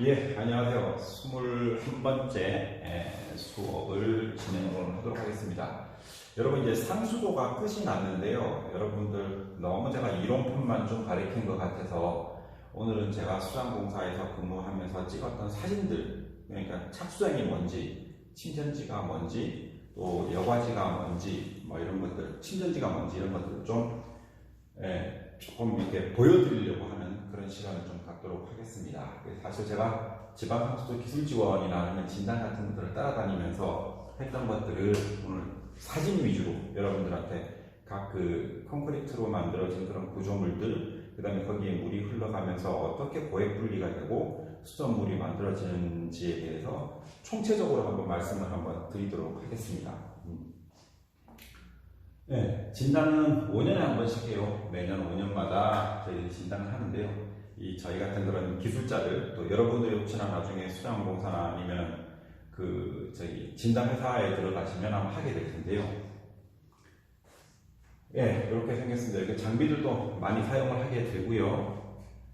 예, 안녕하세요. 21번째 수업을 진행을 하도록 하겠습니다. 여러분, 이제 상수도가 끝이 났는데요. 여러분들 너무 제가 이론편만 좀 가르친 것 같아서 오늘은 제가 수장공사에서 근무하면서 찍었던 사진들, 그러니까 착수장이 뭔지, 침전지가 뭔지, 또 여과지가 뭔지, 뭐 이런 것들, 침전지가 뭔지 이런 것들을 좀 조금 이렇게 보여드리려고 하는 그런 시간을 좀 갖도록 하겠습니다. 사실 제가 지방상수도 기술지원이나 아니면 진단 같은 것들을 따라다니면서 했던 것들을 오늘 사진 위주로 여러분들한테 각 그 콘크리트로 만들어진 그런 구조물들, 그 다음에 거기에 물이 흘러가면서 어떻게 고액 분리가 되고 수돗물이 만들어지는지에 대해서 총체적으로 한번 말씀을 한번 드리도록 하겠습니다. 네, 진단은 5년에 한 번씩 해요. 매년 5년마다 저희들이 진단을 하는데요. 저희 같은 그런 기술자들, 또 여러분들이 혹시나 나중에 수량공사나 아니면 저희 진단회사에 들어가시면 아마 하게 될 텐데요. 예, 이렇게 생겼습니다. 이렇게 장비들도 많이 사용을 하게 되고요.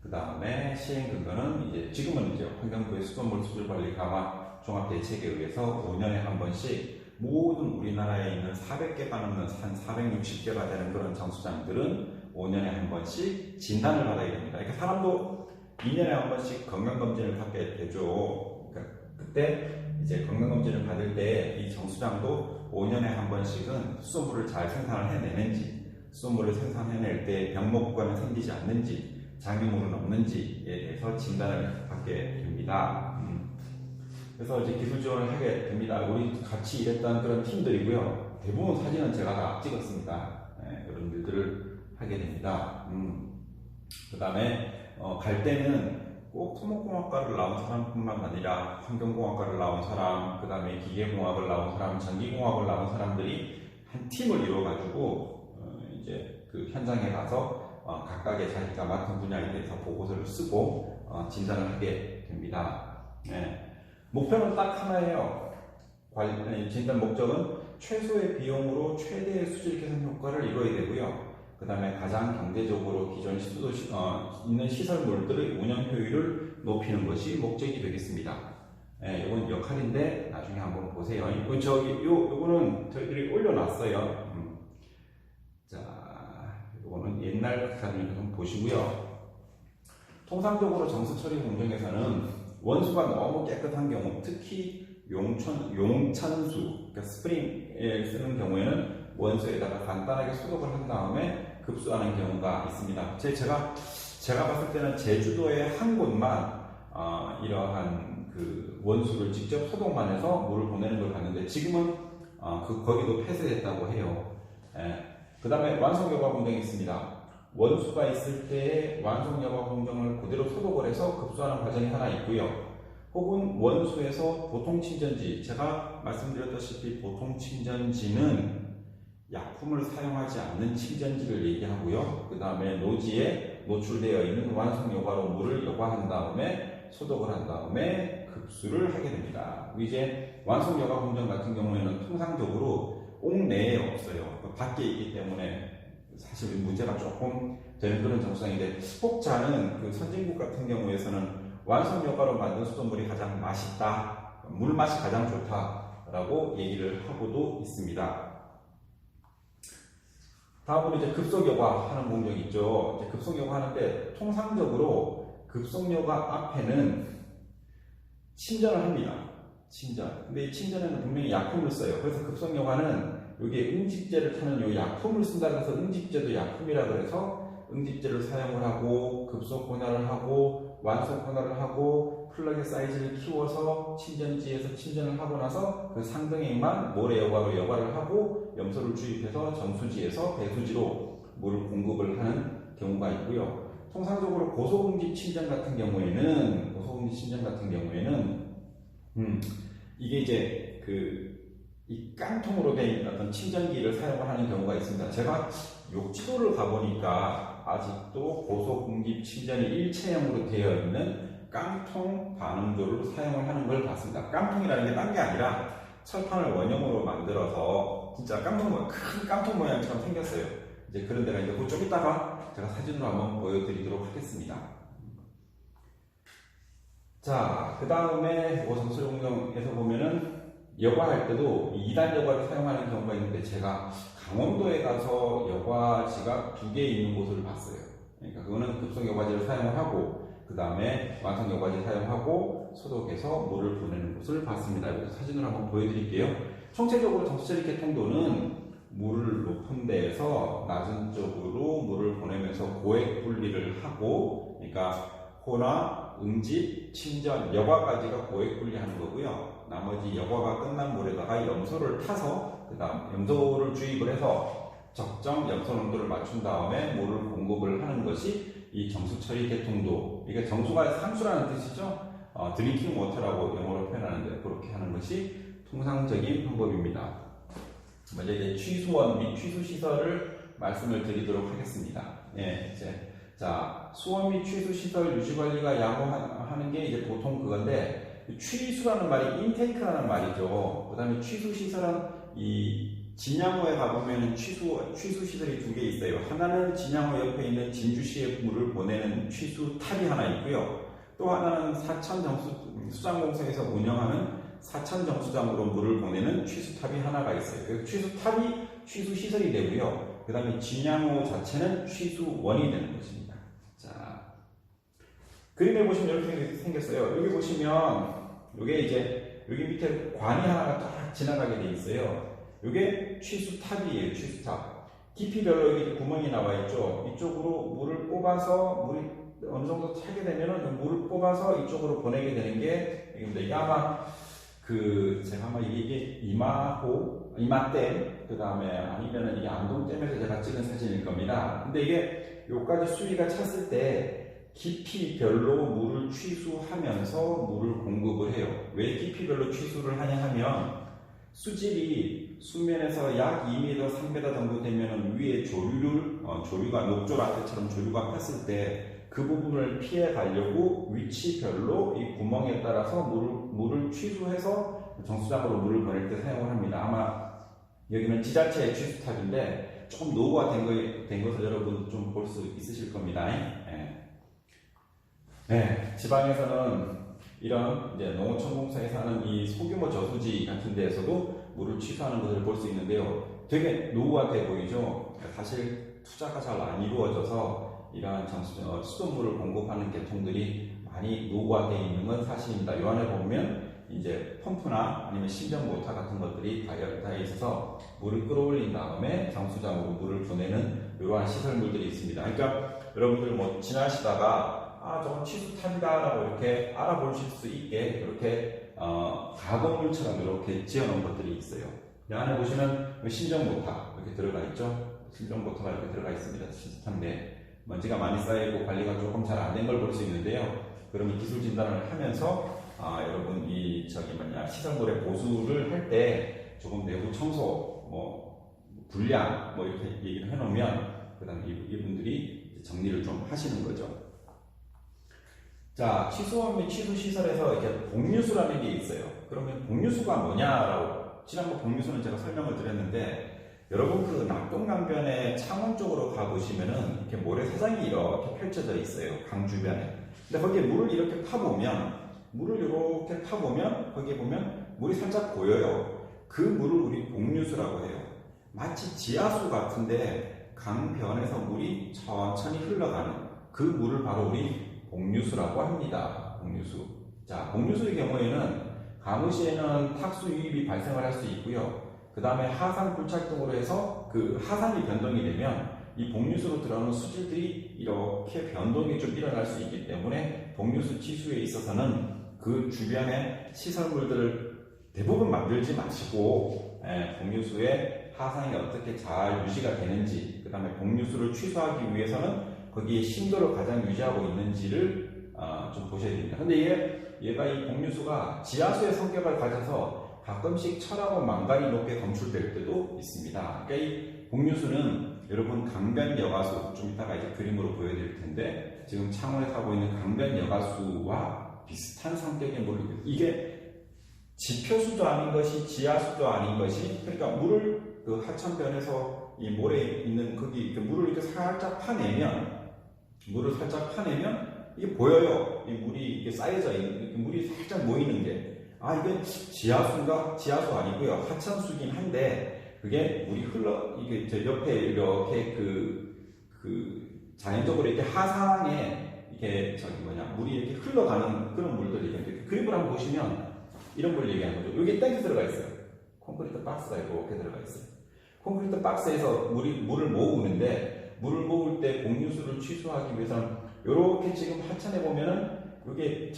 그 다음에 시행 근거는 지금은 환경부의 수돗물 수질 관리 강화 종합대책에 의해서 5년에 한 번씩 모든 우리나라에 있는 400개가 넘는 한 460개가 되는 그런 정수장들은 5년에 한 번씩 진단을 받아야 됩니다. 그러니까 사람도 2년에 한 번씩 건강검진을 받게 되죠. 그러니까 그때 건강검진을 받을 때 이 정수장도 5년에 한 번씩은 수돗물을 잘 생산을 해내는지, 수돗물을 생산해낼 때 병목구간이 생기지 않는지, 장애물은 없는지에 대해서 진단을 받게 됩니다. 그래서 기술 지원을 하게 됩니다. 우리 같이 일했던 그런 팀들이고요. 대부분 사진은 제가 다 찍었습니다. 이런 일들을 하게 됩니다. 그 다음에 갈 때는 꼭 토목공학과를 나온 사람뿐만 아니라 환경공학과를 나온 사람, 그 다음에 기계공학을 나온 사람, 전기공학을 나온 사람들이 한 팀을 이루어가지고 그 현장에 가서 각각의 자기가 맡은 분야에 대해서 보고서를 쓰고 진단을 하게 됩니다. 목표는 딱 하나예요. 진단 목적은 최소의 비용으로 최대의 수질 개선 효과를 이뤄야 되고요. 그 다음에 가장 경제적으로 기존 있는 시설물들의 운영 효율을 높이는 것이 목적이 되겠습니다. 이건 역할인데 나중에 한번 보세요. 요거는 저희들이 올려놨어요. 자, 요거는 옛날 사진을 좀 보시고요. 통상적으로 정수 처리 공정에서는 원수가 너무 깨끗한 경우, 특히 용천수, 그러니까 스프링에 쓰는 경우에는 원수에다가 간단하게 소독을 한 다음에 급수하는 경우가 있습니다. 제가 봤을 때는 제주도의 한 곳만 이러한 그 원수를 직접 소독만 해서 물을 보내는 걸 봤는데 지금은 거기도 폐쇄됐다고 해요. 그 다음에 완성여과 공정이 있습니다. 원수가 있을 때 완성여과 공정을 그대로 소독을 해서 급수하는 과정이 하나 있고요. 혹은 원수에서 보통 침전지, 제가 말씀드렸다시피 보통 침전지는 약품을 사용하지 않는 침전지를 얘기하고요. 그 다음에 노지에 노출되어 있는 완성여과로 물을 여과한 다음에 소독을 한 다음에 급수를 하게 됩니다. 완성여과 공정 같은 경우에는 통상적으로 옥내에 없어요. 밖에 있기 때문에 사실 문제가 조금 되는 그런 정수장인데, 혹자는 그 선진국 같은 경우에서는 완성여과로 만든 수돗물이 가장 맛있다, 물맛이 가장 좋다라고 얘기를 하고도 있습니다. 다음으로 급속여과 하는 공정이 있죠. 급속여과 하는데 통상적으로 급속여과 앞에는 침전을 합니다. 침전. 근데 이 침전에는 분명히 약품을 써요. 그래서 급속여과는 여기에 응집제를 타는 요 약품을 쓴다고 해서 응집제도 약품이라 그래서 응집제를 사용을 하고 급속 분할을 하고 완속 분할을 하고 플러그의 사이즈를 키워서 침전지에서 침전을 하고 나서 그 상등액만 모래여과로 여과를 하고 염소를 주입해서 정수지에서 배수지로 물을 공급을 하는 경우가 있고요. 통상적으로 고소응집 침전 같은 경우에는 이게 이 깡통으로 된 어떤 침전기를 사용을 하는 경우가 있습니다. 제가 욕지도를 가보니까 아직도 고소응집 침전이 일체형으로 되어 있는 깡통 반응조를 사용을 하는 걸 봤습니다. 깡통이라는 게 딴 게 아니라 철판을 원형으로 만들어서 진짜 큰 깡통 모양처럼 생겼어요. 그런 데가 있는데 좀 이따가 제가 사진으로 한번 보여드리도록 하겠습니다. 자, 그 다음에 정수용경에서 보면은 여과할 때도 2단 여과를 사용하는 경우가 있는데 제가 강원도에 가서 여과지가 2개 있는 곳을 봤어요. 그러니까 그거는 급속 여과지를 사용을 하고 그 다음에 완성 여과지 사용하고 소독해서 물을 보내는 곳을 봤습니다. 이것도 사진으로 한번 보여드릴게요. 총체적으로 정수처리 계통도는 물을 높은 데에서 낮은 쪽으로 물을 보내면서 고액 분리를 하고, 그러니까 호나 응집, 침전, 여과까지가 고액 분리하는 거고요. 나머지 여과가 끝난 물에다가 염소를 타서 그 다음 염소를 주입을 해서 적정 염소 농도를 맞춘 다음에 물을 공급을 하는 것이 이 정수처리 계통도. 이게 정수가 산수라는 뜻이죠. 드링킹 워터라고 영어로 표현하는데 그렇게 하는 것이 통상적인 방법입니다. 먼저 이제 취수원 및 취수시설을 말씀을 드리도록 하겠습니다. 예, 자, 수원 및 취수시설 유지관리가 양호하는 게 이제 보통 그건데, 취수라는 말이 인테이크라는 말이죠. 그 다음에 취수시설은 이 진양호에 가보면 취수시설이 2개 있어요. 하나는 진양호 옆에 있는 진주시에 물을 보내는 취수탑이 하나 있고요. 또 하나는 수장공사에서 운영하는 사천정수장으로 물을 보내는 취수탑이 하나가 있어요. 그래서 취수탑이 취수시설이 되고요. 그 다음에 진양호 자체는 취수원이 되는 것입니다. 자, 그림에 보시면 이렇게 생겼어요. 여기 보시면 이게 이제 여기 밑에 관이 하나가 딱 지나가게 돼 있어요. 이게 취수탑이에요. 취수탑. 깊이별로 여기 구멍이 나와 있죠. 이쪽으로 물을 뽑아서 물이 어느 정도 차게 되면은 물을 뽑아서 이쪽으로 보내게 되는 게 이게 아마 제가 아마 이게 이마댐, 그 다음에 아니면은 이게 안동댐에서 제가 찍은 사진일 겁니다. 근데 이게 요까지 수위가 찼을 때 깊이별로 물을 취수하면서 물을 공급을 해요. 왜 깊이별로 취수를 하냐 하면 수질이 수면에서 약 2m, 3m 정도 되면 위에 조류가 녹조라떼처럼 조류가 폈을 때 그 부분을 피해 가려고 위치별로 이 구멍에 따라서 물을 취수해서 정수장으로 물을 보낼 때 사용을 합니다. 아마 여기는 지자체의 취수탑인데 조금 노후가 된 것을 여러분 좀 볼 수 있으실 겁니다. 네, 지방에서는 이런 이제 농어촌공사에서 하는 이 소규모 저수지 같은 데에서도 물을 취수하는 것을 볼 수 있는데요. 되게 노후가 돼 보이죠? 사실 투자가 잘 안 이루어져서 이러한 수돗물을 공급하는 계통들이 많이 노후화되어 있는 건 사실입니다. 이 안에 보면 이제 펌프나 아니면 심전 모터 같은 것들이 다 있어서 물을 끌어올린 다음에 정수장으로 물을 보내는 이러한 시설물들이 있습니다. 그러니까 여러분들 뭐 지나시다가 저건 취수탑이다라고 이렇게 알아보실 수 있게 이렇게 가공물처럼 이렇게 지어놓은 것들이 있어요. 이 안에 보시면 심전 모터 이렇게 들어가 있죠. 심전 모터가 이렇게 들어가 있습니다. 취수탑인데 먼지가 많이 쌓이고 관리가 조금 잘 안 된 걸 볼 수 있는데요. 그러면 기술 진단을 하면서 여러분 시설물의 보수를 할 때 조금 내부 청소, 불량 이렇게 얘기를 해놓으면 그다음에 이분들이 정리를 좀 하시는 거죠. 자, 취수원 및 취수시설에서 이렇게 복류수라는 게 있어요. 그러면 복류수가 뭐냐라고 지난번 복류수는 제가 설명을 드렸는데. 여러분 낙동강변의 창원 쪽으로 가보시면은 이렇게 모래사장이 이렇게 펼쳐져 있어요. 강 주변에. 근데 거기에 물을 이렇게 파보면 거기에 보면 물이 살짝 보여요. 그 물을 우리 복류수라고 해요. 마치 지하수 같은데 강변에서 물이 천천히 흘러가는 그 물을 바로 우리 복류수라고 합니다. 복류수. 자, 복류수의 경우에는 가무시에는 탁수 유입이 발생을 할 수 있고요. 그 다음에 하산 불착동으로 해서 그 하산이 변동이 되면 이 복류수로 들어오는 수질들이 이렇게 변동이 좀 일어날 수 있기 때문에 복류수 치수에 있어서는 그 주변의 시설물들을 대부분 만들지 마시고 복류수의 하산이 어떻게 잘 유지가 되는지, 그 다음에 복류수를 취소하기 위해서는 거기에 심도를 가장 유지하고 있는지를 좀 보셔야 됩니다. 근데 얘가 이 복류수가 지하수의 성격을 가져서 가끔씩 철하고 망간이 높게 검출될 때도 있습니다. 그러니까 이 복류수는 여러분 강변 여가수, 좀 이따가 이제 그림으로 보여드릴 텐데 지금 창원에 타고 있는 강변 여가수와 비슷한 성격의 물입니다. 이게 지표수도 아닌 것이 지하수도 아닌 것이, 그러니까 물을 그 하천변에서 이 모래에 있는 거기 물을 이렇게 살짝 파내면 이게 보여요. 이 물이 이게 쌓여져 있는, 이렇게 물이 살짝 모이는 게. 아, 이게 지하수인가? 지하수 아니고요. 하천수긴 한데, 그게 물이 이게 저 옆에 이렇게 자연적으로 이렇게 하상에, 이게 물이 이렇게 흘러가는 그런 물들이 있는데, 그림을 한번 보시면, 이런 걸 얘기하는 거죠. 여기 탱크 들어가 있어요. 콘크리트 박스가 이렇게 들어가 있어요. 콘크리트 박스에서 물을 모으는데, 물을 모을 때 공유수를 취소하기 위해서는, 요렇게 지금 하천에 보면은, 이게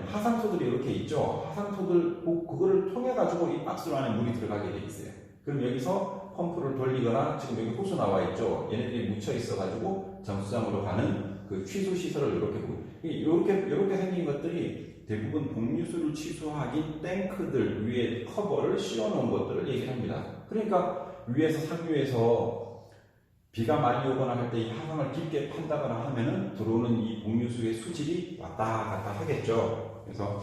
하상소들이 이렇게 있죠. 하상소들 그거를 통해 가지고 이 박스 안에 물이 들어가게 돼 있어요. 그럼 여기서 펌프를 돌리거나 지금 여기 호수 나와 있죠. 얘네들이 묻혀 있어 가지고 정수장으로 가는 그 취수 시설을 이렇게 보고 이렇게 생긴 것들이 대부분 복류수를 취소하기 탱크들 위에 커버를 씌워 놓은 것들을 얘기를 합니다. 그러니까 위에서 상류에서 비가 많이 오거나 할 때 이 하강을 깊게 판다거나 하면은 들어오는 이 복류수의 수질이 왔다 갔다 하겠죠. 그래서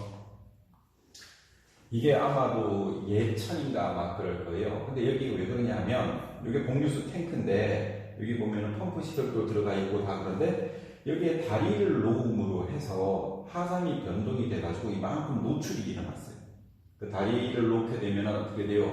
이게 아마도 예천인가 아마 그럴 거예요. 근데 여기 왜 그러냐면 이게 복류수 탱크인데 여기 보면은 펌프 시설도 들어가 있고 다 그런데 여기에 다리를 놓음으로 해서 하상이 변동이 돼가지고 이만큼 노출이 일어났어요. 그 다리를 놓게 되면 어떻게 돼요?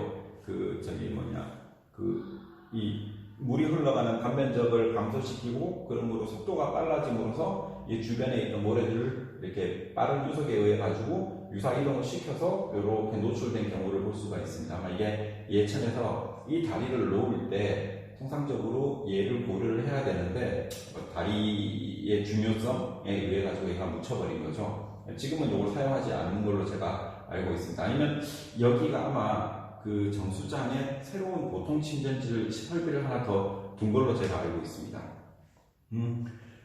이 물이 흘러가는 감면적을 감소시키고 그러므로 속도가 빨라짐으로써 이 주변에 있는 모래들을 이렇게 빠른 유속에 의해 가지고 유사 이동을 시켜서 이렇게 노출된 경우를 볼 수가 있습니다. 아마 이게 예천에서 이 다리를 놓을 때 통상적으로 얘를 고려를 해야 되는데 다리의 중요성에 의해 가지고 얘가 묻혀버린 거죠. 지금은 이걸 사용하지 않는 걸로 제가 알고 있습니다. 아니면 여기가 아마 그 정수장에 새로운 보통 침전지를 설비를 하나 더 둔 걸로 제가 알고 있습니다.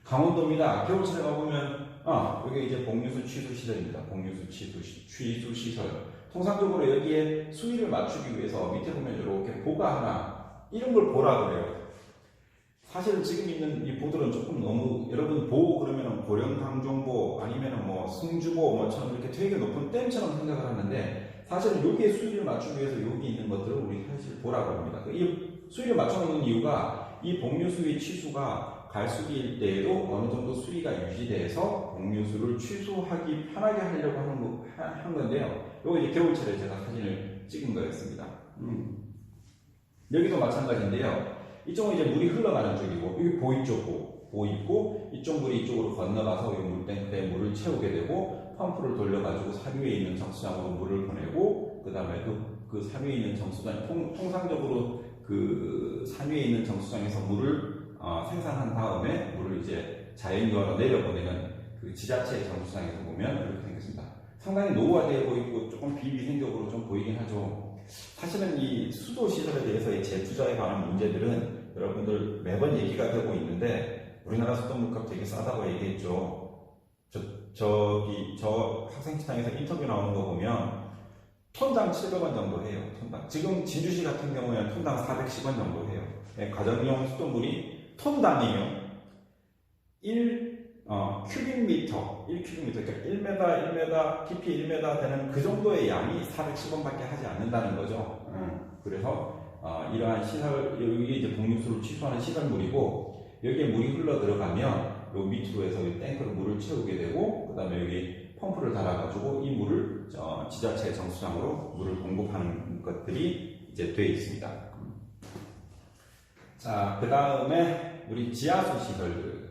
강원도입니다. 겨울철에 가보면 여기 이제 복류수 취수 시설입니다. 복류수 취수 시설. 통상적으로 여기에 수위를 맞추기 위해서 밑에 보면 이렇게 보가 하나 이런 걸 보라 그래요. 사실 지금 있는 이 보들은 조금 너무 여러분 보 그러면은 고령강정보 아니면은 뭐 승주보 뭐처럼 이렇게 되게 높은 댐처럼 생각을 하는데 사실은 여기에 수위를 맞추기 위해서 여기 있는 것들을 우리 사실 보라고 합니다. 이 수위를 맞춰놓는 이유가 이 복류수의 취수가 갈수기일 때에도 어느 정도 수위가 유지돼서 복류수를 취소하기 편하게 하려고 한 건데요. 이거 이제 겨울철에 제가 사진을 찍은 거였습니다. 여기도 마찬가지인데요. 이쪽은 이제 물이 흘러가는 쪽이고 여기 보 있죠. 보 있고 이쪽 물이 이쪽으로 건너가서 이 물탱크에 물을 채우게 되고 펌프를 돌려가지고 사류에 있는 정수장으로 물을 보내고 그 다음에 그 사류에 있는 정수장 통상적으로 그 사류에 있는 정수장에서 물을 생산한 다음에 물을 이제 자연유화로 내려보내는 그 지자체 정수장에서 보면 이렇게 생겼습니다. 상당히 노후화되어 보이고 조금 비위생적으로 좀 보이긴 하죠. 사실은 이 수도 시설에 대해서의 재투자에 관한 문제들은 여러분들 매번 얘기가 되고 있는데 우리나라 수도 물값 되게 싸다고 얘기했죠. 저 학생식당에서 인터뷰 나오는 거 보면 톤당 700원 정도 해요. 톤당. 지금 진주시 같은 경우에는 톤당 410원 정도 해요. 가정용 수돗물이 톤당이에요. 1큐빅미터, 그러니까 1m, 깊이 1m 되는 그 정도의 양이 410원밖에 하지 않는다는 거죠. 그래서 이러한 시설, 여기 이제 복류수를 취소하는 시설물이고 여기에 물이 흘러 들어가면 요 밑으로 해서 이 탱크로 물을 채우게 되고 그 다음에 여기 펌프를 달아가지고 이 물을 지자체 정수장으로 물을 공급하는 것들이 이제 되어 있습니다. 자, 그 다음에 우리 지하수 시설들.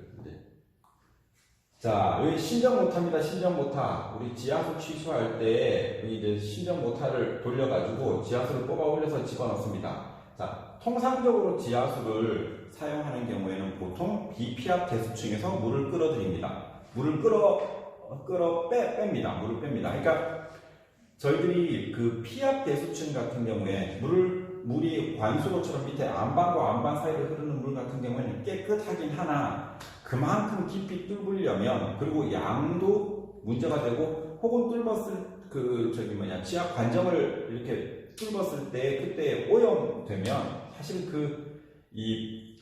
자, 여기 신정모터입니다. 신정모터. 우리 지하수 취수할 때 여기 이제 신정모터를 돌려가지고 지하수를 뽑아 올려서 집어넣습니다. 자, 통상적으로 지하수를 사용하는 경우에는 보통 비피압 대수층에서 물을 끌어들입니다. 물을 뺍니다. 물을 뺍니다. 그러니까 저희들이 그 피압 대수층 같은 경우에 물이 관수로처럼 밑에 안반과 안반 사이를 흐르는 물 같은 경우에는 깨끗하긴 하나 그만큼 깊이 뚫으려면 그리고 양도 문제가 되고 혹은 뚫었을 지하 관정을 이렇게 뚫었을 때 그때 오염되면 사실 이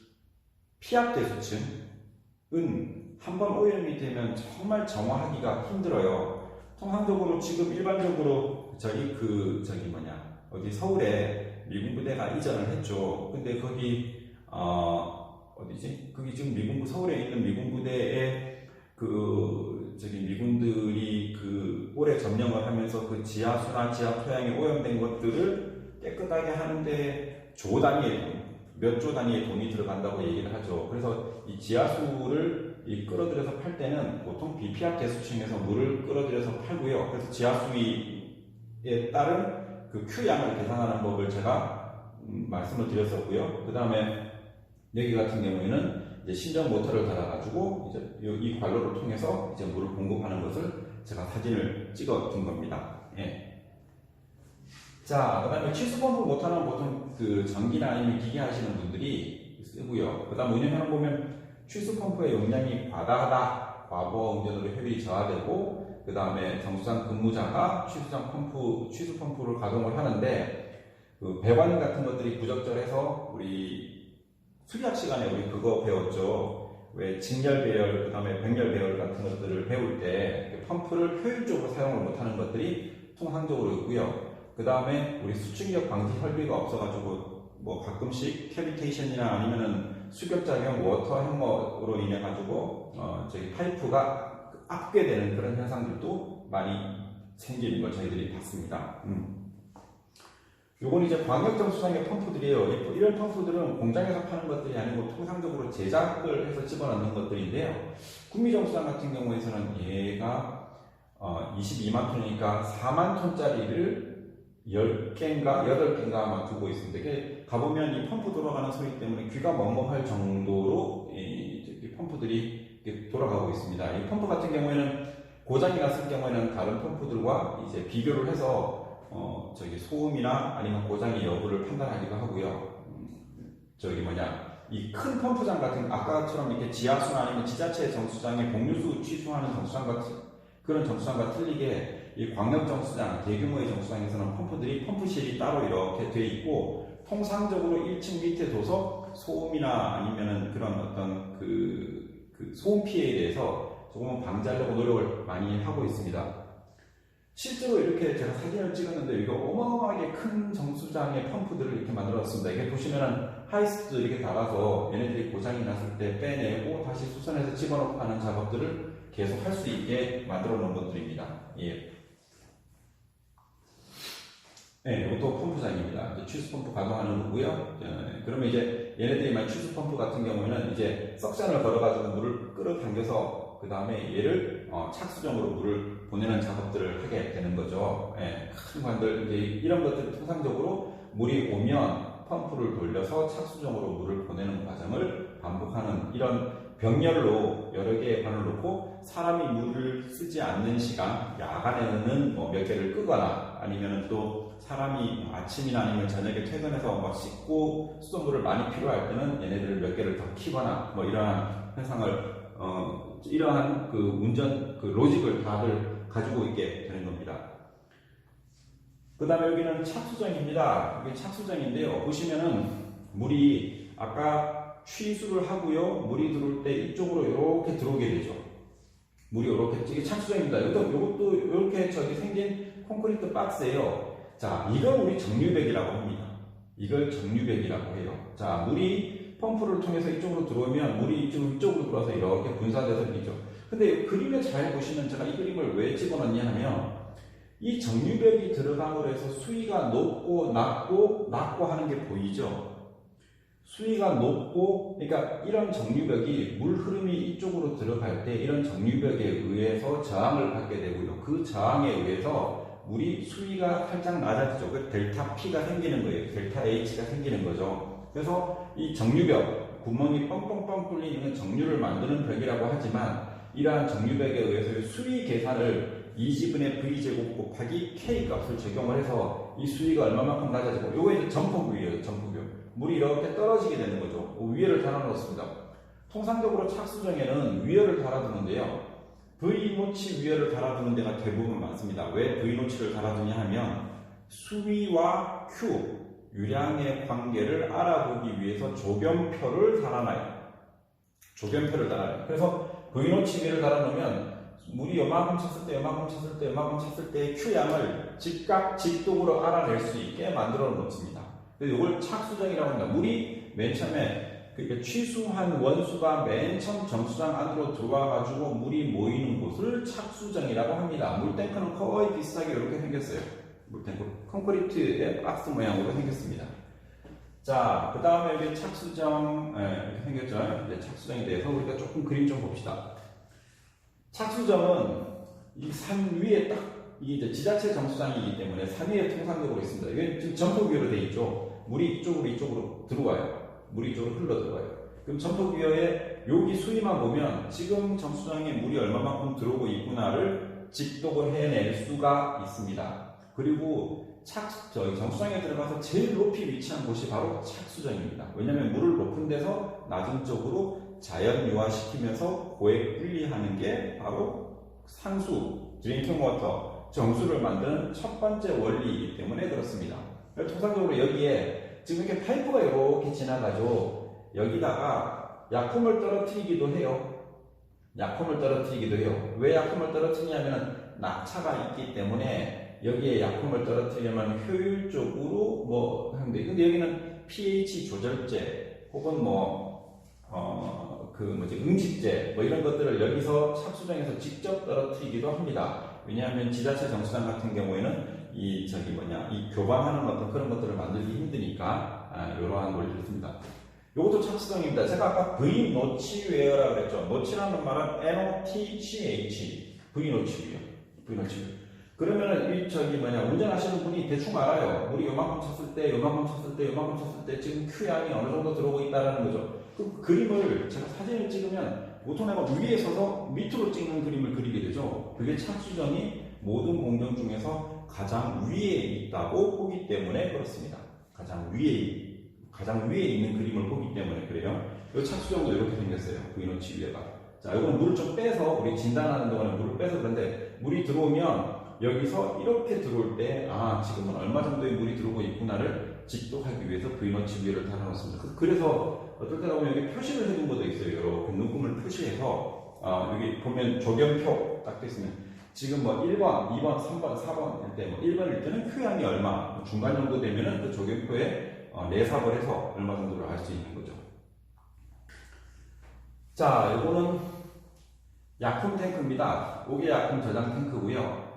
피압 대수층은 한번 오염이 되면 정말 정화하기가 힘들어요. 통상적으로 지금 일반적으로 서울에 미군부대가 이전을 했죠. 근데 거기 거기 지금 서울에 있는 미군부대의 그래서 그 지하수나 지하 토양이 오염된 것들을 깨끗하게 하는데 조 단위의 몇 조 단위의 돈이 들어간다고 얘기를 하죠. 그래서 이 지하수를 끌어들여서 팔 때는 보통 BPR 대수층에서 물을 끌어들여서 팔고요. 그래서 지하수위에 따른 그 Q양을 계산하는 법을 제가 말씀을 드렸었고요. 그 다음에 여기 같은 경우에는 이제 신전 모터를 달아가지고 이제 이 관로를 통해서 이제 물을 공급하는 것을 제가 사진을 찍어 둔 겁니다. 예. 자, 그 다음에 취수펌프 모터는 보통 그 전기나 아니면 기계 하시는 분들이 쓰고요. 그 다음 운영하는 보면 취수펌프의 용량이 과다하다, 과부하 운전으로 효율이 저하되고, 그 다음에 정수장 근무자가 취수펌프를 가동을 하는데, 그 배관 같은 것들이 부적절해서 우리 수리학 시간에 우리 그거 배웠죠. 왜 직렬 배열, 그 다음에 백렬 배열 같은 것들을 배울 때 펌프를 효율적으로 사용을 못하는 것들이 통상적으로 있고요. 그 다음에 우리 수축력 방지 설비가 없어가지고 뭐 가끔씩 캐비테이션이나 아니면은 수격작용 워터 해머로 인해 가지고 저기 파이프가 압괴되는 그런 현상들도 많이 생기는 걸 저희들이 봤습니다. 요건 이제 광역정수장의 펌프들이에요. 이런 펌프들은 공장에서 파는 것들이 아니고 통상적으로 제작을 해서 집어넣는 것들인데요. 구미정수장 같은 경우에서는 얘가 22만 톤이니까 4만 톤짜리를 10개인가 8개인가 아마 두고 있습니다. 이게 가보면 이 펌프 돌아가는 소리 때문에 귀가 먹먹할 정도로 이 펌프들이 돌아가고 있습니다. 이 펌프 같은 경우에는 고장이 났을 경우에는 다른 펌프들과 이제 비교를 해서 저기 소음이나 아니면 고장의 여부를 판단하기도 하고요. 이 큰 펌프장 같은 아까처럼 이렇게 지하수나 아니면 지자체 정수장에 공유수 취수하는 정수장 같은 그런 정수장과 틀리게 이 광역 정수장, 대규모의 정수장에서는 펌프들이 펌프실이 따로 이렇게 돼 있고 통상적으로 1층 밑에 둬서 소음이나 아니면은 그런 어떤 그 소음 피해에 대해서 조금은 방지하려고 노력을 많이 하고 있습니다. 실제로 이렇게 제가 사진을 찍었는데 이거 어마어마하게 큰 정수장의 펌프들을 이렇게 만들었습니다. 이게 보시면은 하이스도 이렇게 달아서 얘네들이 고장이 났을 때 빼내고 다시 수선해서 집어넣고 하는 작업들을 계속 할 수 있게 만들어 놓은 것들입니다. 예. 네, 이것도 펌프장입니다. 이제 취수펌프 가동하는 거고요. 그러면 이제 얘네들이 취수펌프 같은 경우에는 이제 석션을 걸어가지고 물을 끌어당겨서 그 다음에 얘를 착수정으로 물을 보내는 작업들을 하게 되는 거죠. 예, 큰 관들 이제 이런 것들 통상적으로 물이 오면 펌프를 돌려서 착수정으로 물을 보내는 과정을 반복하는 이런 병렬로 여러 개의 관을 놓고 사람이 물을 쓰지 않는 시간, 야간에는 뭐 몇 개를 끄거나 아니면 또 사람이 아침이나 아니면 저녁에 퇴근해서 씻고 수돗물을 많이 필요할 때는 얘네들을 몇 개를 더 키거나 뭐 이러한 현상을 이러한 그 운전 그 로직을 다들 가지고 있게 되는 겁니다. 그 다음에 여기는 착수정입니다. 이게 착수정인데요. 보시면은 물이 아까 취수를 하고요. 물이 들어올 때 이쪽으로 이렇게 들어오게 되죠. 물이 이렇게, 이게 착수정입니다. 이것도 이렇게 생긴 콘크리트 박스예요. 자, 이걸 우리 정류백이라고 합니다. 이걸 정류백이라고 해요. 자, 물이 펌프를 통해서 이쪽으로 들어오면 물이 이쪽으로 들어와서 이렇게 분사돼서 되죠. 근데 그림을 잘 보시면 제가 이 그림을 왜 집어넣냐 하면 이 정류벽이 들어감으로 해서 수위가 높고 낮고 하는 게 보이죠. 수위가 높고, 그러니까 이런 정류벽이 물 흐름이 이쪽으로 들어갈 때 이런 정류벽에 의해서 저항을 받게 되고요. 그 저항에 의해서 물이 수위가 살짝 낮아지죠. 그 델타 P가 생기는 거예요. 델타 H가 생기는 거죠. 그래서 이 정류벽, 구멍이 뻥뻥뻥 뚫리는 정류를 만드는 벽이라고 하지만 이러한 정류벽에 의해서 수위 계산을 2지분의 V제곱 곱하기 K 값을 적용을 해서 이 수위가 얼마만큼 낮아지고, 요거 이제 점프부위예요. 점프부. 물이 이렇게 떨어지게 되는 거죠. 위에를 달아놓습니다. 통상적으로 착수정에는 위에를 달아두는데요. V노치 위에를 달아두는 데가 대부분 많습니다. 왜 V노치를 달아두냐 하면 수위와 Q, 유량의 관계를 알아보기 위해서 조변표를 달아놔요. 조변표를 달아요. 그래서 V노치 위에를 달아놓으면 물이 요만큼 찼을 때, 요만큼 찼을 때, 요만큼 찼을 때 Q양을 즉각 직독으로 알아낼 수 있게 만들어 놓습니다. 그래서 이걸 착수정이라고 합니다. 물이 맨 처음에 그러니까 취수한 원수가 맨 처음 정수장 안으로 들어와가지고 물이 모이는 곳을 착수정이라고 합니다. 물탱크는 거의 비슷하게 이렇게 생겼어요. 물탱크 콘크리트의 박스 모양으로 생겼습니다. 자, 그 다음에 여기 착수정 이렇게 생겼죠. 이제 착수정에 대해서 우리가 조금 그림 좀 봅시다. 착수정은 이 산 위에 딱 이게 지자체 정수장이기 때문에 산 위에 통상적으로 있습니다. 이게 지금 점퍼기어로 되어 있죠. 물이 이쪽으로 들어와요. 물이 이쪽으로 흘러 들어와요. 그럼 점퍼기어에 여기 수위만 보면 지금 정수장에 물이 얼마만큼 들어오고 있구나를 직독을 해낼 수가 있습니다. 그리고 정수장에 들어가서 제일 높이 위치한 곳이 바로 착수정입니다. 왜냐하면 물을 높은 데서 낮은 쪽으로 자연 유화시키면서 고액 분리하는 게 바로 상수, 드링킹 워터, 정수를 만드는 첫 번째 원리이기 때문에 그렇습니다. 통상적으로 여기에 지금 이렇게 파이프가 이렇게 지나가죠. 여기다가 약품을 떨어뜨리기도 해요. 약품을 떨어뜨리기도 해요. 왜 약품을 떨어뜨리냐면 낙차가 있기 때문에 여기에 약품을 떨어뜨리려면 효율적으로 뭐 하는데, 근데 여기는 pH 조절제 혹은 응집제 뭐 이런 것들을 여기서 착수정에서 직접 떨어뜨리기도 합니다. 왜냐하면 지자체 정수장 같은 경우에는 이 교반하는 어떤 그런 것들을 만들기 힘드니까 이러한 원리를 씁니다. 이것도 착수정입니다. 제가 아까 V노치웨어라고 그랬죠. 노치라는 말은 NOTCH, V노치웨어. 그러면은 운전하시는 분이 대충 알아요. 물이 요만큼 찼을 때 지금 Q양이 어느 정도 들어오고 있다는 거죠. 그 그림을 제가 사진을 찍으면 보통 내가 위에 서서 밑으로 찍는 그림을 그리게 되죠. 그게 착수정이 모든 공정 중에서 가장 위에 있다고 보기 때문에 그렇습니다. 가장 위에 있는 그림을 보기 때문에 그래요. 이 착수정도 이렇게 생겼어요. V노치 위에가. 자, 이거는 물을 좀 빼서 우리 진단하는 동안에 물을 빼서 그런데 물이 들어오면 여기서 이렇게 들어올 때 지금은 얼마 정도의 물이 들어오고 있구나를 직독하기 위해서 V노치 위에를 달아놓습니다. 그래서 어떨 때나 보면 여기 표시를 해둔 것도 있어요. 이렇게 눈금을 표시해서 여기 보면 조경표 딱 있으면 지금 1번, 2번, 3번, 4번일 때 1번일 때는 Q양이 얼마 중간 정도 되면은 그 조경표에 내삽을 해서 얼마 정도를 알 수 있는 거죠. 자, 이거는 약품 탱크입니다. 이게 약품 저장 탱크고요.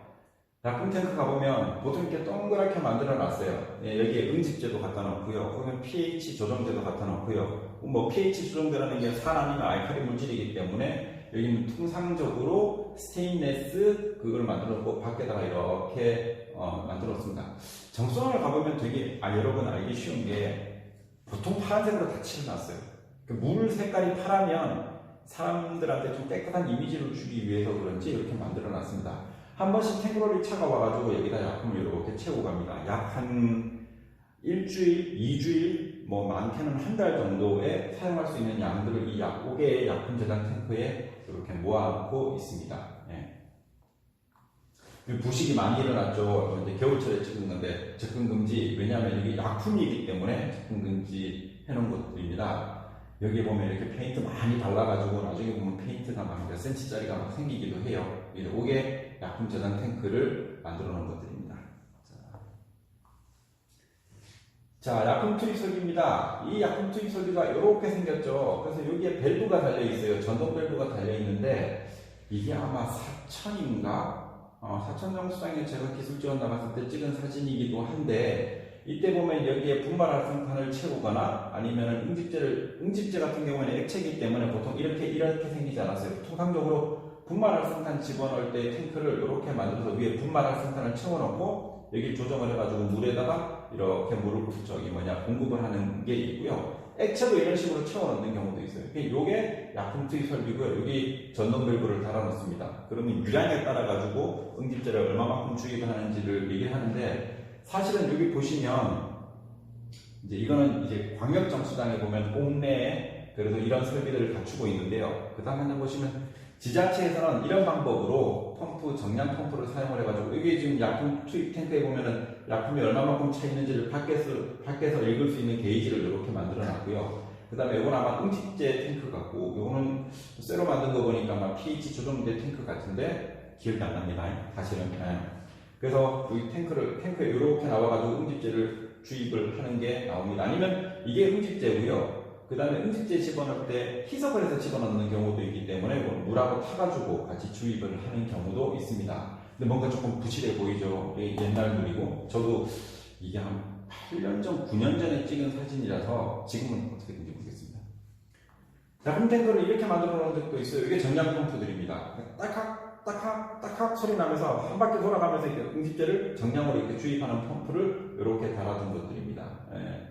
약품 탱크 가보면 보통 이렇게 동그랗게 만들어 놨어요. 여기에 응집제도 갖다 놓고요. 혹은 pH 조정제도 갖다 놓고요. pH 조정제라는 게 산 아니면 알칼리 물질이기 때문에 여기는 통상적으로 스테인레스 그걸 만들어 놓고 밖에다가 이렇게 만들어 놓습니다. 정수장을 가보면 되게 여러분 알기 쉬운 게 보통 파란색으로 다 칠해놨어요. 물 색깔이 파라면 사람들한테 좀 깨끗한 이미지를 주기 위해서 그런지 이렇게 만들어 놨습니다. 한 번씩 탱크로리 차가 와가지고 여기다 약품을 이렇게 채우고 갑니다. 약 한 일주일, 2주일, 많게는 한 달 정도에 사용할 수 있는 양들을 이 5개의 약품 저장 탱크에 이렇게 모아놓고 있습니다. 부식이 많이 일어났죠. 이제 겨울철에 찍은 건데 접근 금지. 왜냐하면 이게 약품이기 때문에 접근 금지 해놓은 것들입니다. 여기에 보면 이렇게 페인트 많이 발라가지고 나중에 보면 페인트가 막 몇 센치짜리가 막 생기기도 해요. 이게 약품 저장 탱크를 만들어 놓은 것들입니다. 자, 약품 투입 설비입니다. 이 약품 투입 설비가 이렇게 생겼죠. 그래서 여기에 밸브가 달려 있어요. 전동 밸브가 달려 있는데 이게 아마 사천인가? 사천 정수장에 제가 기술 지원 나갔을 때 찍은 사진이기도 한데 이때 보면 여기에 분말 활성탄을 채우거나 아니면 응집제 같은 경우에는 액체이기 때문에 보통 이렇게 생기지 않았어요. 통상적으로 분말 활성탄 집어넣을 때 탱크를 이렇게 만들어서 위에 분말 활성탄을 채워놓고 여기 조정을 해가지고 물에다가 이렇게 물을 공급을 하는 게 있고요. 액체도 이런 식으로 채워넣는 경우도 있어요. 이게 약품 투입 설비고요. 여기 전동 밸브를 달아놓습니다. 그러면 유량에 따라가지고 응집제를 얼마만큼 주입을 하는지를 얘기하는데 사실은 여기 보시면 이거는 이제 광역정수장에 보면 옥내에 그래도 이런 설비들을 갖추고 있는데요. 그 다음에 한번 보시면 지자체에서는 이런 방법으로 정량 펌프를 사용을 해가지고 여기 지금 약품 투입 탱크에 보면은 약품이 얼마만큼 차 있는지를 밖에서 읽을 수 있는 게이지를 이렇게 만들어 놨고요. 그 다음에 이건 아마 응집제 탱크 같고 이거는 쇠로 만든 거 보니까 아마 pH 조정제 탱크 같은데 기억이 안 납니다. 사실은. 그래서 이 탱크에 이렇게 나와가지고 응집제를 주입을 하는 게 나옵니다. 아니면 이게 응집제고요. 그 다음에 응집제 집어넣을 때 희석을 해서 집어넣는 경우도 있기 때문에 물하고 타가지고 같이 주입을 하는 경우도 있습니다. 근데 뭔가 조금 부실해 보이죠. 이게 옛날 물이고, 저도 이게 한 8년 전, 9년 전에 찍은 사진이라서 지금은 어떻게 된지 모르겠습니다. 작은 탱크를 이렇게 만들어 놓은 적도 있어요. 이게 정량 펌프들입니다. 딱딱 소리 나면서 한 바퀴 돌아가면서 이렇게 응집제를 정량으로 이렇게 주입하는 펌프를 이렇게 달아둔 것들입니다. 예.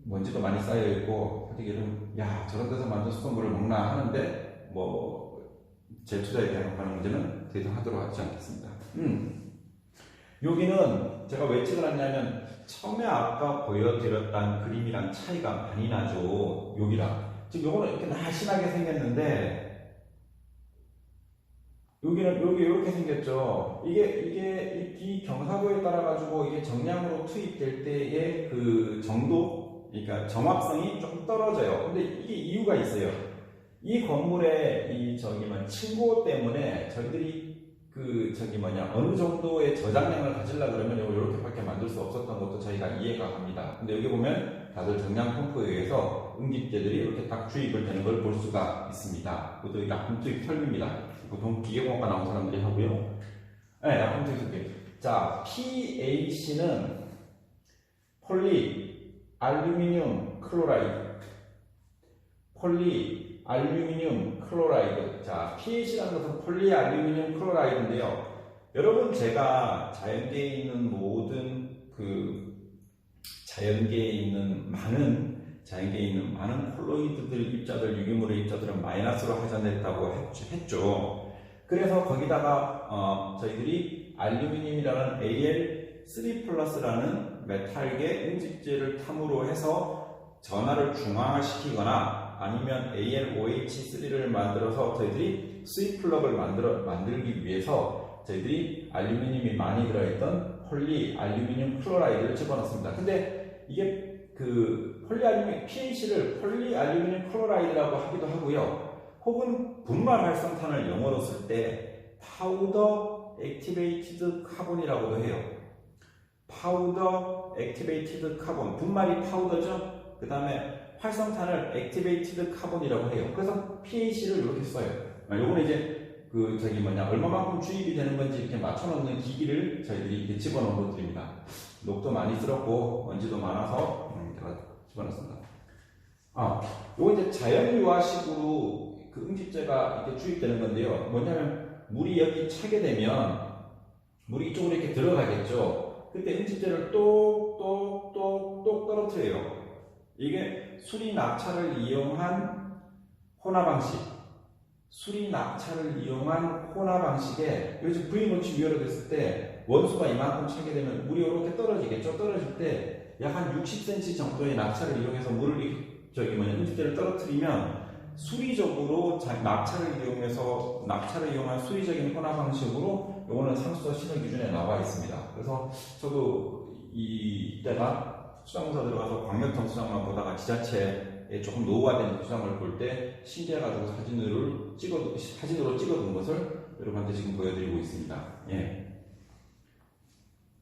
먼지도 많이 쌓여있고, 솔직히 야, 저런 데서 만든 수돗물을 먹나 하는데, 재투자에 대한 문제는 더 이상 하도록 하지 않겠습니다. 여기는 제가 왜 찍어놨냐면, 처음에 아까 보여드렸던 그림이랑 차이가 많이 나죠. 여기랑. 지금 요거는 이렇게 날씬하게 생겼는데, 여기는 이렇게 생겼죠. 이게 이 경사도에 따라 가지고 이게 정량으로 투입될 때의 그 정도, 그러니까 정확성이 조금 떨어져요. 근데 이게 이유가 있어요. 이 건물의 층고 때문에 저희들이 어느 정도의 저장량을 가지려고 그러면 이렇게밖에 만들 수 없었던 것도 저희가 이해가 갑니다. 근데 여기 보면 다들 정량 펌프에 의해서 응집제들이 이렇게 딱 주입을 되는 걸 볼 수가 있습니다. 그것도 약품 투입 설비입니다. 보통 기계공학과 나온 사람들이 하고요. 네, 약품 투입 설비. 자, PAC는 폴리 알루미늄 클로라이드. 자, PAC라는 것은 폴리 알루미늄 클로라이드인데요. 여러분, 제가 자연계에 있는 많은 콜로이드들 입자들, 유기물의 입자들은 마이너스로 하전됐다고 했죠. 그래서 거기다가 저희들이 알루미늄이라는 Al3+라는 메탈계 응집제를 탐으로 해서 전하를 중화시키거나 아니면 AlOH3를 만들어서 저희들이 수입 플러그를 만들기 위해서 저희들이 알루미늄이 많이 들어있던 폴리 알루미늄 클로라이드를 집어넣습니다. 근데 이게 PAC를 폴리 알루미늄 클로라이드라고 하기도 하고요. 혹은 분말 활성탄을 영어로 쓸 때 파우더 액티베이티드 카본이라고도 해요. 파우더 액티베이티드 카본. 분말이 파우더죠? 그 다음에 활성탄을 액티베이티드 카본이라고 해요. 그래서 PAC를 이렇게 써요. 요거는 이제 얼마만큼 주입이 되는 건지 이렇게 맞춰놓는 기기를 저희들이 이렇게 집어넣은 것들입니다. 녹도 많이 쓸었고 먼지도 많아서 제가 집어넣습니다. 요거 이제 자연유화식으로 그 응집제가 이렇게 주입되는 건데요. 뭐냐면 물이 여기 차게 되면 물이 이쪽으로 이렇게 들어가겠죠. 그때 응집제를 똑 떨어뜨려요. 이게 수리 낙차를 이용한 혼화 방식에 여기서 V노치 위로 됐을 때 원수가 이만큼 차게 되면 물이 이렇게 떨어지겠죠. 떨어질 때 약 한 60cm 정도의 낙차를 이용해서 물을 응집제를 떨어뜨리면 수리적으로 낙차를 이용한 수리적인 혼화 방식으로 요거는 상수도 신호 기준에 나와 있습니다. 그래서 저도 이때가 수장사 들어가서 광역청 수장만 보다가 지자체에 조금 노후화된 수장을 볼 때 신기해가지고 사진으로 찍어둔 것을 여러분한테 지금 보여드리고 있습니다. 예.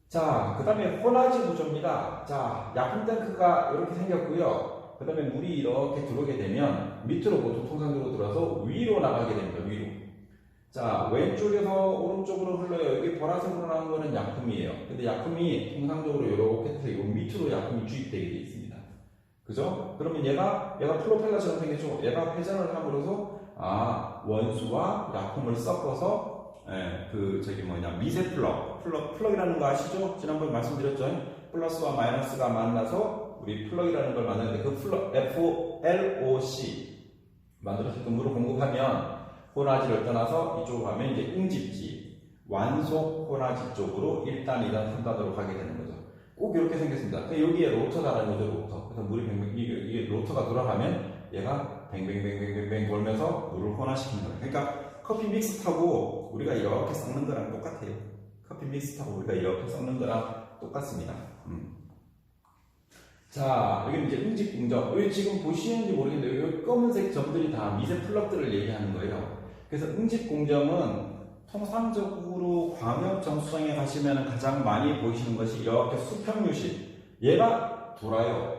자, 그 다음에 혼화지 구조입니다. 자, 약품 탱크가 이렇게 생겼고요. 그 다음에 물이 이렇게 들어오게 되면 밑으로 보통 통상적으로 들어서 위로 나가게 됩니다. 위로. 자, 왼쪽에서 오른쪽으로 흘러요. 여기 보라색으로 나온 거는 약품이에요. 근데 약품이 통상적으로 이렇게 해서 요 밑으로 약품이 주입되게 되어 있습니다. 그죠? 그러면 얘가 프로펠러처럼 생겼죠. 얘가 회전을 함으로써 원수와 약품을 섞어서 미세 플러그이라는 거 아시죠? 지난번에 말씀드렸죠? 플러스와 마이너스가 만나서 우리 플러그이라는 걸 만드는데 그 FLOC 만들어서 그 물을 공급하면 혼화지를 떠나서 이쪽으로 가면 이제 응집지, 완속 혼화지 쪽으로 1단, 2단, 3단으로 가게 되는 거죠. 꼭 이렇게 생겼습니다. 여기에 로터다라는 거죠, 로터. 그래서 물이 이게 로터가 돌아가면 얘가 뱅뱅뱅뱅뱅 돌면서 물을 혼화시키는 거예요. 그러니까 커피 믹스하고 우리가 이렇게 섞는 거랑 똑같아요. 커피 믹스하고 우리가 이렇게 섞는 거랑 똑같습니다. 자, 여기는 이제 응집 공정. 여기 지금 보시는지 모르겠는데 여기 검은색 점들이 다 미세 플럭들을 얘기하는 거예요. 그래서 응집 공정은 통상적으로 광역 정수장에 가시면 가장 많이 보이시는 것이 이렇게 수평유실. 얘가 돌아요.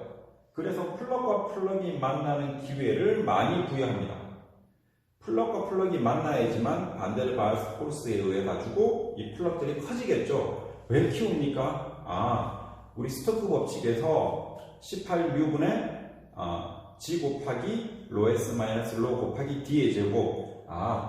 그래서 플럭과 플럭이 만나는 기회를 많이 부여합니다. 플럭과 플럭이 만나야지만 반대로 바이어스 포스에 의해 가지고 이 플럭들이 커지겠죠. 왜 키웁니까? 우리 스토크 법칙에서 18μ분의 G 곱하기 로 S 마이너스 로 곱하기 D의 제곱.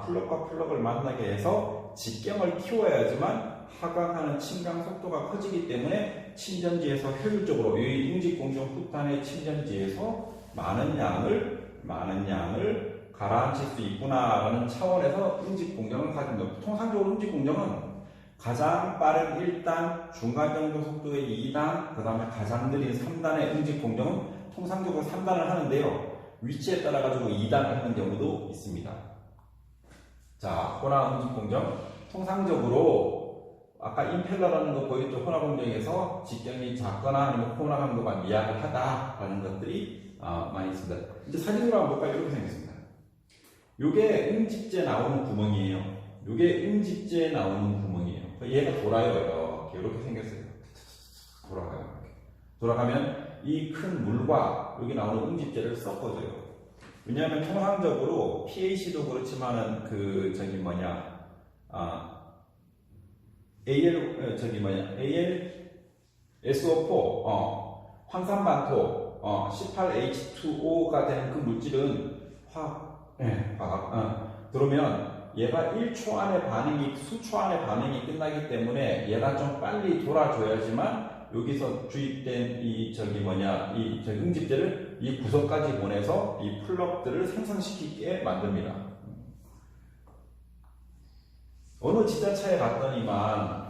플럭과 플럭을 만나게 해서 직경을 키워야지만 하강하는 침강 속도가 커지기 때문에 침전지에서 효율적으로 이 응집공정 후단의 침전지에서 많은 양을 가라앉힐 수 있구나라는 차원에서 응집공정을 가집니다. 통상적으로 응집공정은 가장 빠른 1단, 중간 정도 속도의 2단, 그 다음에 가장 느린 3단의 응집공정은 통상적으로 3단을 하는데요. 위치에 따라 가지고 2단을 하는 경우도 있습니다. 자, 호나 응집공정. 통상적으로 아까 임펠러라는 거 보였죠? 호나 공정에서 직경이 작거나 아니면 호나 강도가 미약하다라는 것들이 많이 있습니다. 이제 사진으로 한번 볼까요? 이렇게 생겼습니다. 요게 응집재 나오는 구멍이에요. 요게 응집재 나오는 구멍이에요. 얘가 돌아요. 이렇게 생겼어요. 돌아가요. 돌아가면 이 큰 물과 여기 나오는 응집재를 섞어줘요. 왜냐하면 통상적으로 PAC도 그렇지만은 AlSO4 황산반토 18H2O가 되는 그 물질은 그러면 얘가 1초 안에 수초 안에 반응이 끝나기 때문에 얘가 좀 빨리 돌아줘야지만 여기서 주입된 응집재를 이 구석까지 보내서 이 플럭들을 생성시키게 만듭니다. 어느 지자체에 갔더니만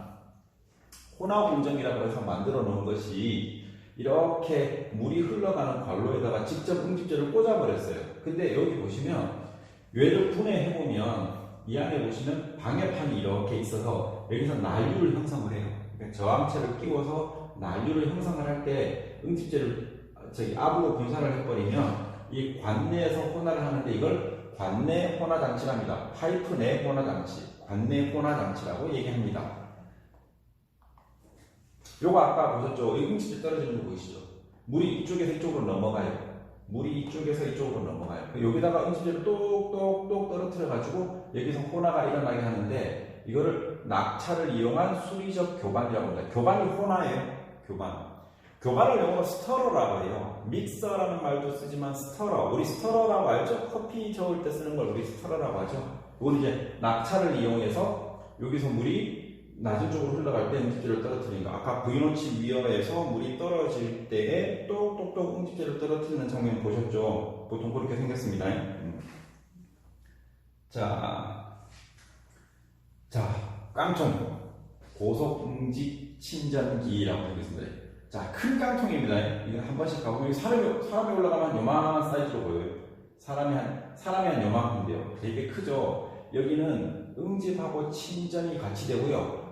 호나 공정이라고 해서 만들어 놓은 것이 이렇게 물이 흘러가는 관로에다가 직접 응집재를 꽂아버렸어요. 근데 여기 보시면 얘를 분해해보면 이 안에 보시면 방열판이 이렇게 있어서 여기서 난류를 형성을 해요. 그러니까 저항체를 끼워서 난류를 형성을 할 때 응집재를 압으로 분산을 해버리면 이 관내에서 혼화를 하는데 이걸 관내 혼화 장치랍니다. 파이프 내 혼화 장치, 관내 혼화 장치라고 얘기합니다. 요거 아까 보셨죠? 응집재 떨어지는 거 보이시죠? 물이 이쪽에서 이쪽으로 넘어가요. 물이 이쪽에서 이쪽으로 넘어가요. 여기다가 응집재를 똑똑똑 떨어뜨려 가지고 여기서 혼화가 일어나게 하는데 이거를 낙차를 이용한 수리적 교반이라고 합니다. 교반이 혼화예요. 교반을 영어로 스터러라고 해요. 믹서라는 말도 쓰지만 스터러. 우리 스터러라고 알죠? 커피 저을 때 쓰는 걸 우리 스터러라고 하죠. 이건 이제 낙차를 이용해서 여기서 물이 낮은 쪽으로 흘러갈 때 응집재를 떨어뜨리는 거. 아까 V노치 위어에서 물이 떨어질 때에 똑똑똑 응집재를 떨어뜨리는 장면 보셨죠? 보통 그렇게 생겼습니다. 자, 깡총. 고속 응집 침전기라고 하겠습니다. 자, 큰 깡통입니다. 이거 한 번씩 가보면 사람이 올라가면 요만한 사이즈로 보여요. 사람이 한 요만큼인데요. 되게 크죠. 여기는 응집하고 침전이 같이 되고요.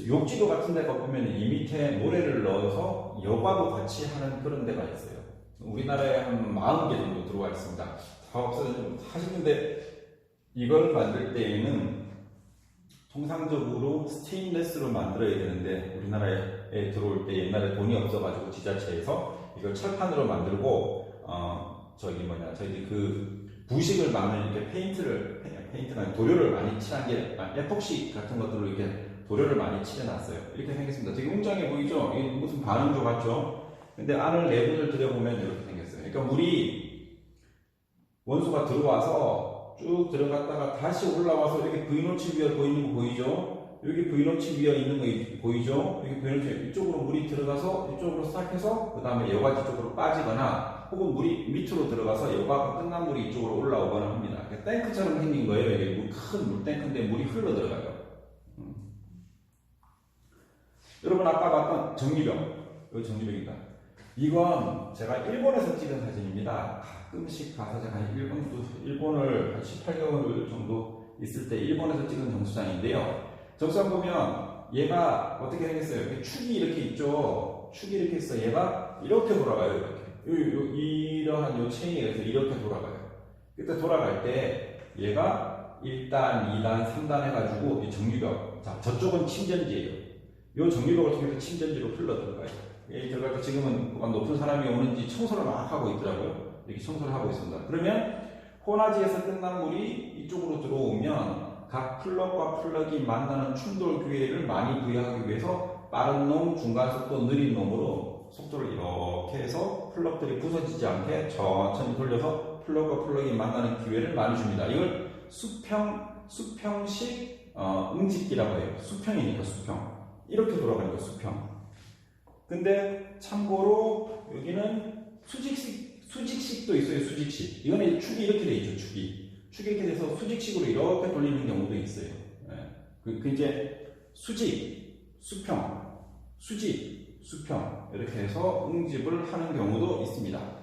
욕지도 같은 데가 보면 이 밑에 모래를 넣어서 여과도 같이 하는 그런 데가 있어요. 우리나라에 한 40개 정도 들어와 있습니다. 다 없어서 좀 하시는데 이걸 만들 때에는 통상적으로 스테인레스로 만들어야 되는데 우리나라에 들어올 때 옛날에 돈이 없어가지고 지자체에서 이걸 철판으로 만들고 저희 그 부식을 막는 이렇게 페인트나 도료를 많이 칠한 게 에폭시 같은 것들로 이렇게 도료를 많이 칠해놨어요. 이렇게 생겼습니다. 되게 웅장해 보이죠? 이게 무슨 반응조 같죠? 근데 안을 내부를 들여보면 이렇게 생겼어요. 그러니까 물이 원소가 들어와서 쭉 들어갔다가 다시 올라와서 여기 V노치 위에 보이는 거 보이죠? 여기 V노치 위에 있는 거 보이죠? 여기 V노치 이쪽으로 물이 들어가서 이쪽으로 시작해서 그 다음에 여과지 쪽으로 빠지거나 혹은 물이 밑으로 들어가서 여과가 끝난 물이 이쪽으로 올라오거나 합니다. 탱크처럼 생긴 거예요. 이게 큰 물탱크인데 물이 흘러 들어가요. 여러분 아까 봤던 정리벽, 여기 정리벽입니다. 이건 제가 일본에서 찍은 사진입니다. 가끔씩 가서 제가 일본을 한 18개월 정도 있을 때 일본에서 찍은 정수장인데요. 정수장 보면 얘가 어떻게 생겼어요? 축이 이렇게 있죠. 축이 이렇게 있어. 얘가 이렇게 돌아가요. 이렇게. 이러한 요 체인에 서 이렇게 돌아가요. 그때 돌아갈 때 얘가 1단, 2단, 3단 해가지고 이 정리벽. 자, 저쪽은 침전지예요. 이 정리벽을 통해서 침전지로 흘러 들어가요. 들어갈 때 지금은 뭐가 높은 사람이 오는지 청소를 막 하고 있더라고요. 이렇게 청소를 하고 있습니다. 그러면 호나지에서 끝난 물이 이쪽으로 들어오면 각 플럭과 플럭이 만나는 충돌 기회를 많이 부여하기 위해서 빠른 놈, 중간 속도, 느린 놈으로 속도를 이렇게 해서 플럭들이 부서지지 않게 천천히 돌려서 플럭과 플럭이 만나는 기회를 많이 줍니다. 이걸 수평식 응집기라고 해요. 수평이니까 수평. 이렇게 돌아가니까 수평. 근데 참고로 여기는 수직식도 있어요. 수직식. 이거는 축이 이렇게 돼 있죠. 축이 이렇게 돼서 수직식으로 이렇게 돌리는 경우도 있어요. 그 이제 수직, 수평, 수직, 수평 이렇게 해서 응집을 하는 경우도 있습니다.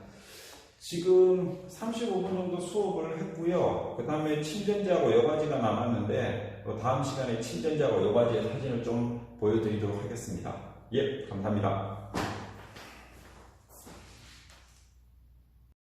지금 35분 정도 수업을 했고요. 그 다음에 침전지하고 여과지가 남았는데 다음 시간에 침전지하고 여과지의 사진을 좀 보여드리도록 하겠습니다. 예, 감사합니다.